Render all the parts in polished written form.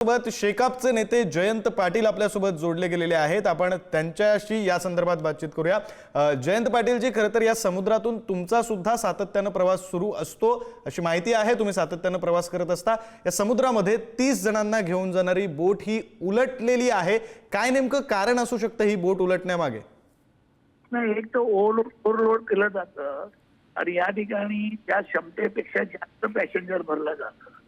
सोबत शेकापचे नेते जयंत पाटील आपल्यासोबत जोडले गेलेले आहेत। आपण त्यांच्याशी या संदर्भात बातचीत करूया। जयंत पाटील जी, खरं तर या समुद्रातून तुमचा सुद्धा सातत्याने प्रवास सुरू असतो अशी माहिती आहे। तुम्ही सातत्याने प्रवास करत असता। या समुद्रामध्ये 30 जणांना घेऊन जाणारी बोट ही उलटलेली आहे। काय नेमकं कारण असू शकतं ही बोट उलटण्यामागे? नाही, एक तर ओव्हरलोड केलं जातं आणि या ठिकाणी त्या क्षमतेपेक्षा जास्त पॅसेंजर भरलं जातं,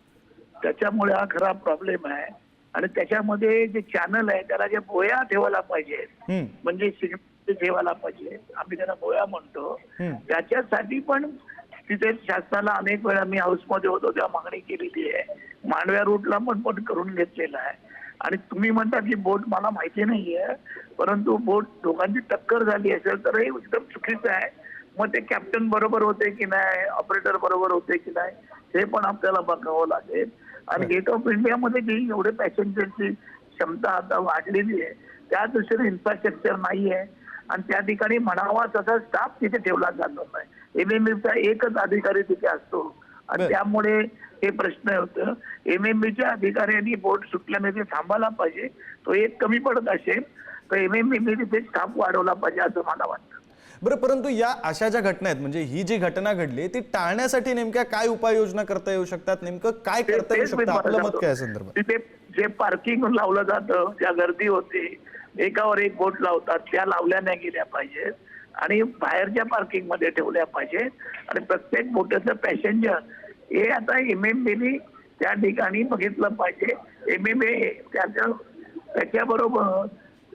त्याच्यामुळे हा खरा प्रॉब्लेम आहे। आणि त्याच्यामध्ये जे चॅनल आहे त्याला जे बोया ठेवायला पाहिजेत, म्हणजे ठेवायला पाहिजे, आम्ही त्याला बोया म्हणतो, त्याच्यासाठी पण तिथे शासनाला अनेक वेळा मी हाऊसमध्ये होतो तेव्हा मागणी केलेली आहे। मांडव्या रूटला पण करून घेतलेला आहे। आणि तुम्ही म्हणता की बोट, मला माहिती नाहीये, परंतु बोट दोघांची टक्कर झाली असेल तर हे एकदम चुकीचं आहे। मग ते कॅप्टन बरोबर होते की नाही, ऑपरेटर बरोबर होते की नाही, हे पण आपल्याला बघावं लागेल। आणि गेट ऑफ इंडियामध्ये जी एवढे पॅसेंजरची क्षमता आता वाढलेली आहे, त्या दृष्टीने इन्फ्रास्ट्रक्चर नाही आहे आणि त्या ठिकाणी म्हणावा तसा स्टाफ तिथे ठेवला जातो नाही। MMBचा एकच अधिकारी तिथे असतो आणि त्यामुळे हे प्रश्न होतं। MMBच्या अधिकाऱ्यांनी बोट सुटल्याने ते थांबायला पाहिजे, तो एक कमी पडत असेल तर MMB तिथे स्टाफ वाढवला पाहिजे असं मला वाटतं। बरं, परंतु या अशा ज्या घटना आहेत, म्हणजे ही जी घटना घडली ती टाळण्यासाठी नेमक्या काय उपाययोजना करता येऊ शकतात? नेमकं काय करता येऊ शकतं? आपलं मत काय संदर्भात? तिथे जे पार्किंग लावलं जातं, त्या गर्दी होते, एकावर एक बोट लावतात, त्या लावल्या नाही गेल्या पाहिजेत आणि बाहेरच्या पार्किंग मध्ये ठेवल्या पाहिजेत। आणि प्रत्येक बोटीचं पॅसेंजर हे आता MMBने त्या ठिकाणी बघितलं पाहिजे। MMB त्याच्याबरोबर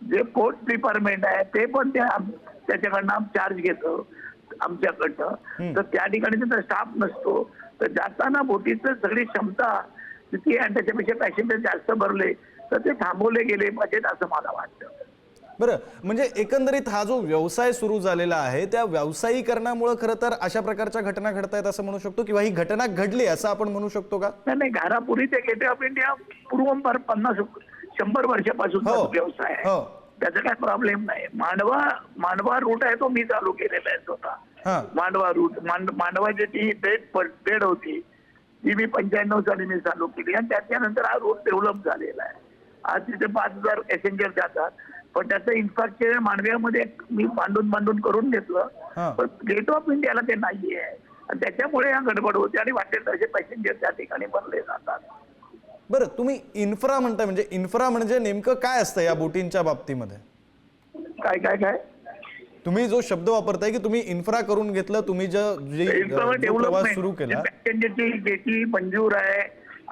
जे पोर्ट डिपार्टमेंट आहे ते पण त्याच्याकडनं चार्ज घेतो आमच्याकडनं, तर त्या ठिकाणी त्याचा स्टाफ नसतो, तर जाताना बोटीचं सगळी क्षमता किती आहे त्याच्यापेक्षा पॅसेंजर जास्त भरले तर ते थांबवले गेले पाहिजेत असं मला वाटतं। बरं, म्हणजे एकंदरीत हा जो व्यवसाय सुरू झालेला आहे त्या व्यावसायीकरणामुळे खरं तर अशा प्रकारच्या घटना घडतायत असं म्हणू शकतो, किंवा ही घटना घडली असं आपण म्हणू शकतो का? नाही, घारापुरी ते गेट ऑफ इंडिया पूर्वंपार 50-100 वर्षापासून व्यवसाय आहे, त्याचा काय प्रॉब्लेम नाही। मांडवा रूट आहे तो मी चालू केलेला आहे स्वतः। मांडवा रूट, मांडवाची ती बेड होती ती मी 95 साली मी चालू केली आणि त्याच्यानंतर हा रूट डेव्हलप झालेला आहे। आज तिथे 5000 पॅसेंजर जातात, पण त्याचं इन्फ्रास्ट्रक्चर मांडव्यामध्ये मी बांधून करून घेतलं, पण गेट ऑफ इंडियाला ते नाहीये आणि त्याच्यामुळे हा गडबड होते आणि वाटेल तसे पॅसेंजर त्या ठिकाणी भरले जातात। बरं, तुम्ही इन्फ्रा म्हणताय, म्हणजे इन्फ्रा म्हणजे नेमकं काय असतं या बोटींच्या बाबतीमध्ये? काय काय काय तुम्ही जो शब्द वापरताय की तुम्ही इन्फ्रा करून घेतलं, तुम्ही जो प्रवास सुरू केला, पॅसेंजरची जेटी मंजूर आहे,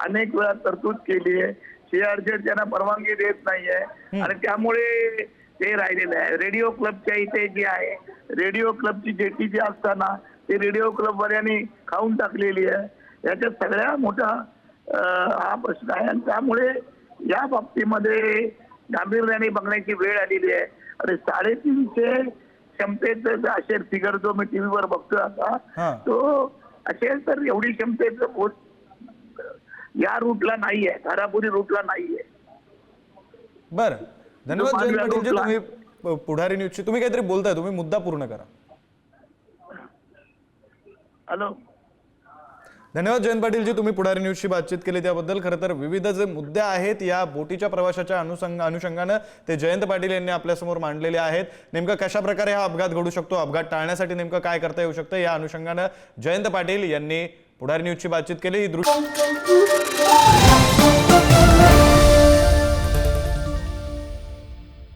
अनेक वेळा तरतूद केली आहे, CRZ त्यांना परवानगी देत नाहीये आणि त्यामुळे ते राहिलेलं आहे। रेडिओ क्लबच्या इथे जे आहे, रेडिओ क्लबची जेटी जी असताना ते रेडिओ क्लब वाल्यांनी खाऊन टाकलेली आहे, याच्यात सगळ्या मोठा हा प्रश्न आहे आणि त्यामुळे या बाबतीमध्ये गांभीर्याने बघण्याची वेळ आलेली आहे। आणि 350 क्षमतेचं असेल फिगर जो मी टीव्हीवर बघतोय आता, तो असेल तर एवढी क्षमतेचं बोट या रूटला नाहीये, घारापुरी रूटला नाहीये। बरं, धन्यवाद जयंत पाटील जी, तुम्ही पुढारी न्यूजची तुम्ही काहीतरी बोलताय, तुम्ही मुद्दा पूर्ण करा। हॅलो, धन्यवाद जयंत पाटील जी, तुम्ही पुढारी न्यूजशी बातचीत केली त्याबद्दल। खरं तर विविध जे मुद्दे आहेत या बोटीच्या प्रवासाच्या अनुषंगानं ते जयंत पाटील यांनी आपल्यासमोर मांडलेले आहेत। नेमकं कशा प्रकारे हा अपघात घडू शकतो, अपघात टाळण्यासाठी नेमकं काय करता येऊ शकतं, या अनुषंगानं जयंत पाटील यांनी पुढारी न्यूजची बातचीत केली।